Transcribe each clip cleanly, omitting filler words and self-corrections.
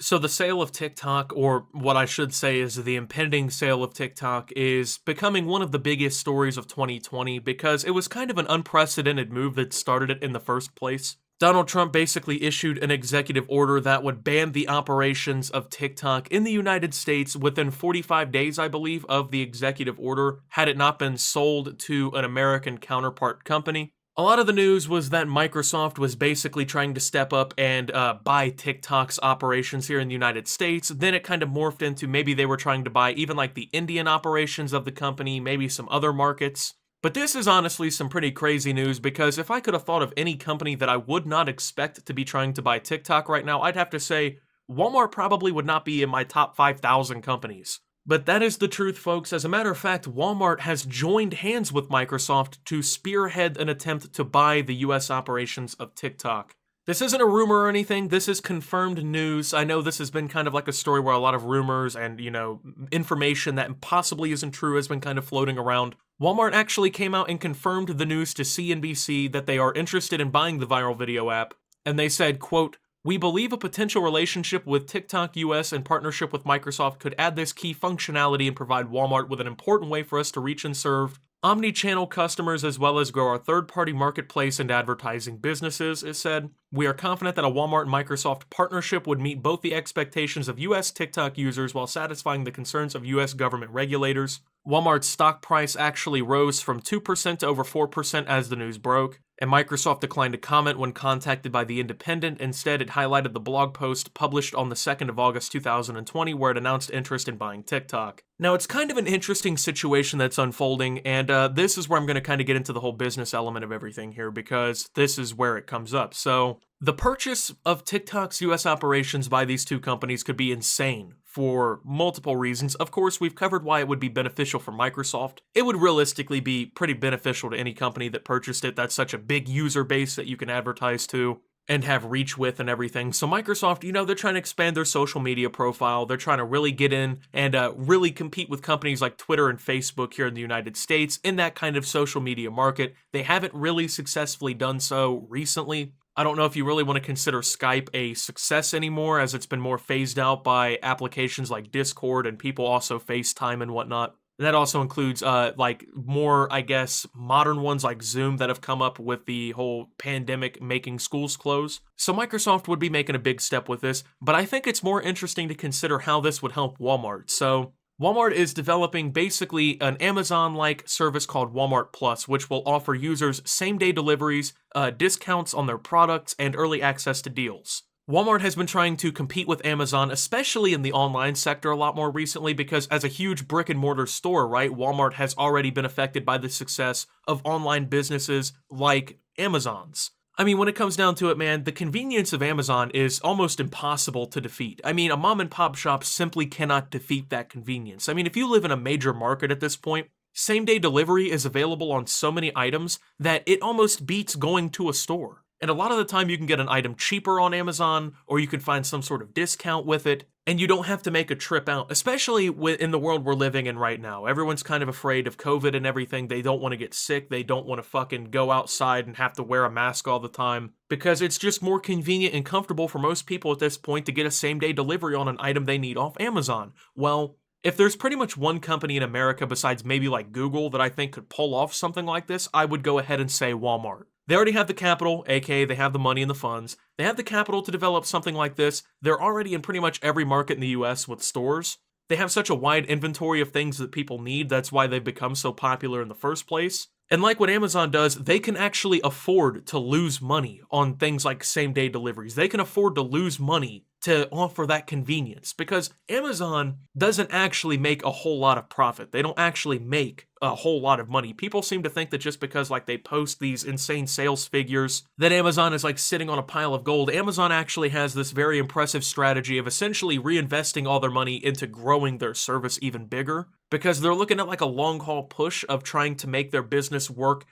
So the sale of TikTok, or what I should say is the impending sale of TikTok, is becoming one of the biggest stories of 2020 because it was kind of an unprecedented move that started it in the first place. Donald Trump basically issued an executive order that would ban the operations of TikTok in the United States within 45 days, I believe, of the executive order, had it not been sold to an American counterpart company. A lot of the news was that Microsoft was basically trying to step up and buy TikTok's operations here in the United States. Then it kind of morphed into maybe they were trying to buy even like the Indian operations of the company, maybe some other markets. But this is honestly some pretty crazy news because if I could have thought of any company that I would not expect to be trying to buy TikTok right now, I'd have to say Walmart probably would not be in my top 5,000 companies. But that is the truth, folks. As a matter of fact, Walmart has joined hands with Microsoft to spearhead an attempt to buy the US operations of TikTok. This isn't a rumor or anything, this is confirmed news. I know this has been kind of like a story where a lot of rumors and, information that possibly isn't true has been kind of floating around. Walmart actually came out and confirmed the news to CNBC that they are interested in buying the viral video app, and they said, quote, "We believe a potential relationship with TikTok US in partnership with Microsoft could add this key functionality and provide Walmart with an important way for us to reach and serve omni-channel customers as well as grow our third-party marketplace and advertising businesses," it said. "We are confident that a Walmart and Microsoft partnership would meet both the expectations of US TikTok users while satisfying the concerns of US government regulators." Walmart's stock price actually rose from 2% to over 4% as the news broke, and Microsoft declined to comment when contacted by The Independent. Instead, it highlighted the blog post published on the 2nd of August 2020 where it announced interest in buying TikTok. Now, it's kind of an interesting situation that's unfolding, and this is where I'm going to kind of get into the whole business element of everything here because this is where it comes up. So, the purchase of TikTok's US operations by these two companies could be insane for multiple reasons. Of course, we've covered why it would be beneficial for Microsoft. It would realistically be pretty beneficial to any company that purchased it. That's such a big user base that you can advertise to and have reach with and everything. So Microsoft, they're trying to expand their social media profile. They're trying to really get in and really compete with companies like Twitter and Facebook here in the United States in that kind of social media market. They haven't really successfully done so recently. I don't know if you really want to consider Skype a success anymore, as it's been more phased out by applications like Discord and people also FaceTime and whatnot. And that also includes more, I guess, modern ones like Zoom that have come up with the whole pandemic making schools close. So Microsoft would be making a big step with this, but I think it's more interesting to consider how this would help Walmart. So Walmart is developing basically an Amazon-like service called Walmart Plus, which will offer users same-day deliveries, discounts on their products, and early access to deals. Walmart has been trying to compete with Amazon, especially in the online sector a lot more recently because as a huge brick-and-mortar store, right, Walmart has already been affected by the success of online businesses like Amazon's. I mean, when it comes down to it, man, the convenience of Amazon is almost impossible to defeat. I mean, a mom and pop shop simply cannot defeat that convenience. I mean, if you live in a major market at this point, same-day delivery is available on so many items that it almost beats going to a store. And a lot of the time you can get an item cheaper on Amazon, or you can find some sort of discount with it, and you don't have to make a trip out, especially in the world we're living in right now. Everyone's kind of afraid of COVID and everything. They don't want to get sick. They don't want to fucking go outside and have to wear a mask all the time because it's just more convenient and comfortable for most people at this point to get a same-day delivery on an item they need off Amazon. Well, if there's pretty much one company in America besides maybe like Google that I think could pull off something like this, I would go ahead and say Walmart. They already have the capital, aka they have the money and the funds. They have the capital to develop something like this. They're already in pretty much every market in the US with stores. They have such a wide inventory of things that people need, that's why they've become so popular in the first place. And like what Amazon does, they can actually afford to lose money on things like same-day deliveries. They can afford to lose money to offer that convenience because Amazon doesn't actually make a whole lot of profit. They don't actually make a whole lot of money. People seem to think that just because they post these insane sales figures that Amazon is sitting on a pile of gold. Amazon actually has this very impressive strategy of essentially reinvesting all their money into growing their service even bigger because they're looking at a long haul push of trying to make their business work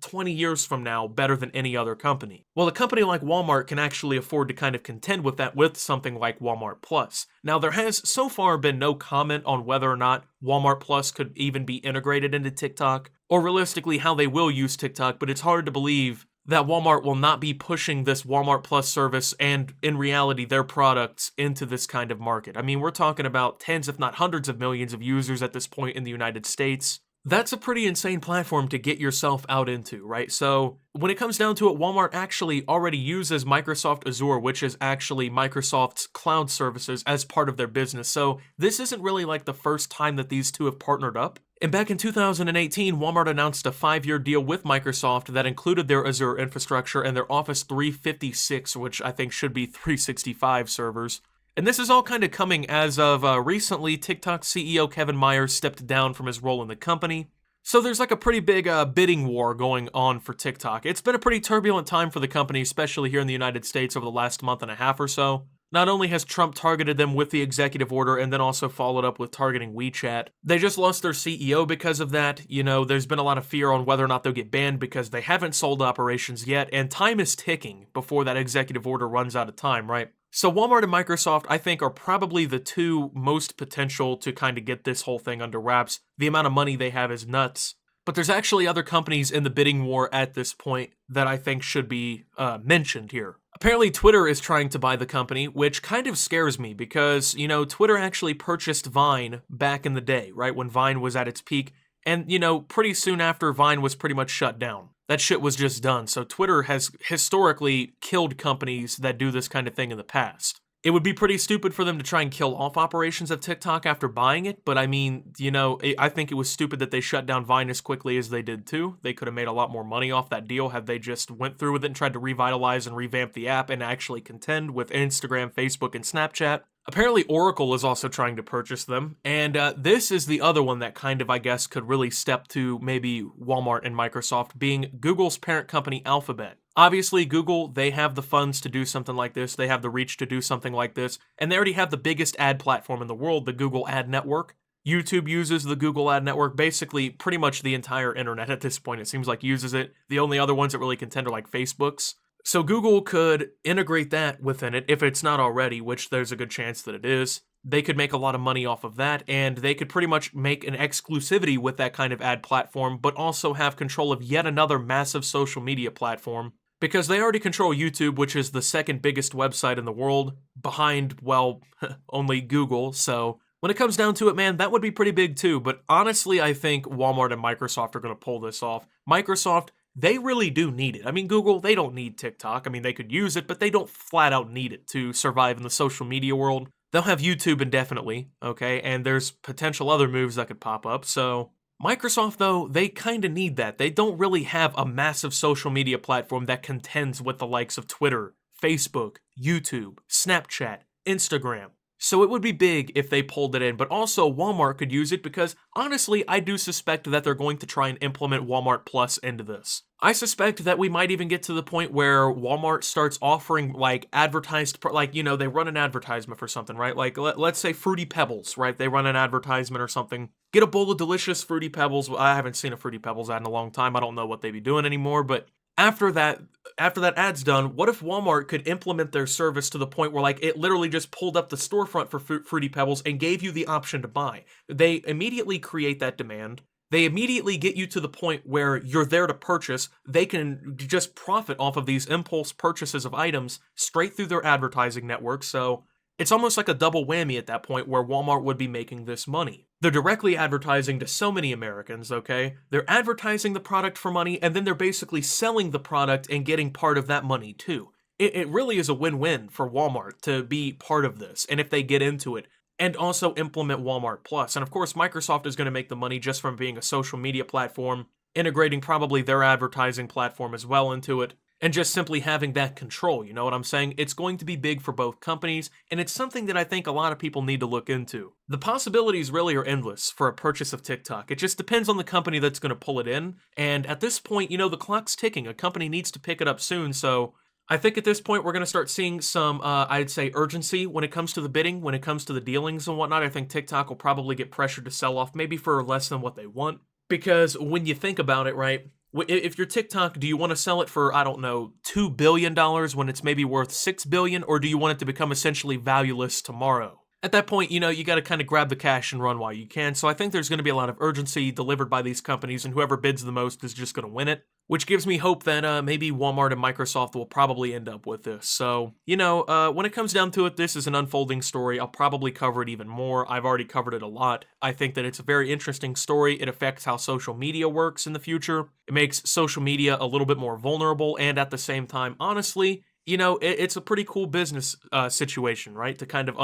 20 years from now better than any other company. Well, a company like Walmart can actually afford to kind of contend with that with something like Walmart Plus. Now, there has so far been no comment on whether or not Walmart Plus could even be integrated into TikTok, or realistically how they will use TikTok, but it's hard to believe that Walmart will not be pushing this Walmart Plus service and, in reality, their products into this kind of market. I mean, we're talking about tens, if not hundreds of millions of users at this point in the United States. That's a pretty insane platform to get yourself out into, right? So when it comes down to it, Walmart actually already uses Microsoft Azure, which is actually Microsoft's cloud services, as part of their business. So this isn't really like the first time that these two have partnered up. And back in 2018, Walmart announced a 5-year deal with Microsoft that included their Azure infrastructure and their Office 356, which I think should be 365 servers. And this is all kind of coming as of recently, TikTok CEO Kevin Myers stepped down from his role in the company. So there's like a pretty big bidding war going on for TikTok. It's been a pretty turbulent time for the company, especially here in the United States over the last month and a half or so. Not only has Trump targeted them with the executive order and then also followed up with targeting WeChat, they just lost their CEO because of that. You know, there's been a lot of fear on whether or not they'll get banned because they haven't sold operations yet, and time is ticking before that executive order runs out of time, right? So Walmart and Microsoft, I think, are probably the two most potential to kind of get this whole thing under wraps. The amount of money they have is nuts. But there's actually other companies in the bidding war at this point that I think should be mentioned here. Apparently, Twitter is trying to buy the company, which kind of scares me because, you know, Twitter actually purchased Vine back in the day, right, when Vine was at its peak. And, you know, pretty soon after, Vine was pretty much shut down. That shit was just done. So Twitter has historically killed companies that do this kind of thing in the past. It would be pretty stupid for them to try and kill off operations of TikTok after buying it, but I mean, you know, I think it was stupid that they shut down Vine as quickly as they did too. They could have made a lot more money off that deal had they just went through with it and tried to revitalize and revamp the app and actually contend with Instagram, Facebook, and Snapchat. Apparently Oracle is also trying to purchase them, and this is the other one that kind of, I guess, could really step to maybe Walmart and Microsoft, being Google's parent company, Alphabet. Obviously, Google, they have the funds to do something like this, they have the reach to do something like this, and they already have the biggest ad platform in the world, the Google Ad Network. YouTube uses the Google Ad Network, basically pretty much the entire internet at this point, it seems like uses it. The only other ones that really contend are like Facebook's. So Google could integrate that within it if it's not already, which there's a good chance that it is. They could make a lot of money off of that, and they could pretty much make an exclusivity with that kind of ad platform, but also have control of yet another massive social media platform. Because they already control YouTube, which is the second biggest website in the world, behind, well, only Google, so when it comes down to it, man, that would be pretty big too, but honestly, I think Walmart and Microsoft are going to pull this off. Microsoft, they really do need it. I mean, Google, they don't need TikTok. I mean, they could use it, but they don't flat out need it to survive in the social media world. They'll have YouTube indefinitely, okay? And there's potential other moves that could pop up, so Microsoft, though, they kind of need that. They don't really have a massive social media platform that contends with the likes of Twitter, Facebook, YouTube, Snapchat, Instagram. So it would be big if they pulled it in, but also Walmart could use it because, honestly, I do suspect that they're going to try and implement Walmart Plus into this. I suspect that we might even get to the point where Walmart starts offering, like, advertised, like, you know, they run an advertisement for something, right? Like, let's say Fruity Pebbles, right? They run an advertisement or something. Get a bowl of delicious Fruity Pebbles. I haven't seen a Fruity Pebbles ad in a long time. I don't know what they'd be doing anymore, but after that ad's done, what if Walmart could implement their service to the point where, like, it literally just pulled up the storefront for Fruity Pebbles and gave you the option to buy? They immediately create that demand. They immediately get you to the point where you're there to purchase. They can just profit off of these impulse purchases of items straight through their advertising network, so it's almost like a double whammy at that point where Walmart would be making this money. They're directly advertising to so many Americans, okay? They're advertising the product for money, and then they're basically selling the product and getting part of that money too. It really is a win-win for Walmart to be part of this, and if they get into it, and also implement Walmart Plus. And of course, Microsoft is going to make the money just from being a social media platform, integrating probably their advertising platform as well into it, and just simply having that control, you know what I'm saying? It's going to be big for both companies, and it's something that I think a lot of people need to look into. The possibilities really are endless for a purchase of TikTok. It just depends on the company that's going to pull it in, and at this point, you know, the clock's ticking. A company needs to pick it up soon, so I think at this point we're going to start seeing some, I'd say, urgency when it comes to the bidding, when it comes to the dealings and whatnot. I think TikTok will probably get pressured to sell off, maybe for less than what they want, because when you think about it, right, if you're TikTok, do you want to sell it for, I don't know, $2 billion when it's maybe worth $6 billion, or do you want it to become essentially valueless tomorrow? At that point, you got to kind of grab the cash and run while you can. So I think there's going to be a lot of urgency delivered by these companies, and whoever bids the most is just going to win it. Which gives me hope that maybe Walmart and Microsoft will probably end up with this. So, when it comes down to it, this is an unfolding story. I'll probably cover it even more. I've already covered it a lot. I think that it's a very interesting story. It affects how social media works in the future. It makes social media a little bit more vulnerable, and at the same time, honestly, it's a pretty cool business situation, right? To kind of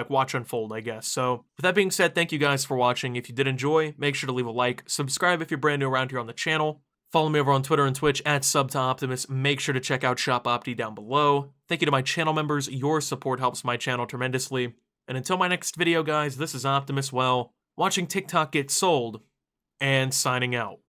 watch unfold, I guess. So, with that being said, thank you guys for watching. If you did enjoy, make sure to leave a like, subscribe if you're brand new around here on the channel. Follow me over on Twitter and Twitch at @SubToOptimus. Make sure to check out Shop Opti down below. Thank you to my channel members. Your support helps my channel tremendously. And until my next video, guys, this is Optimus, watching TikTok get sold, and signing out.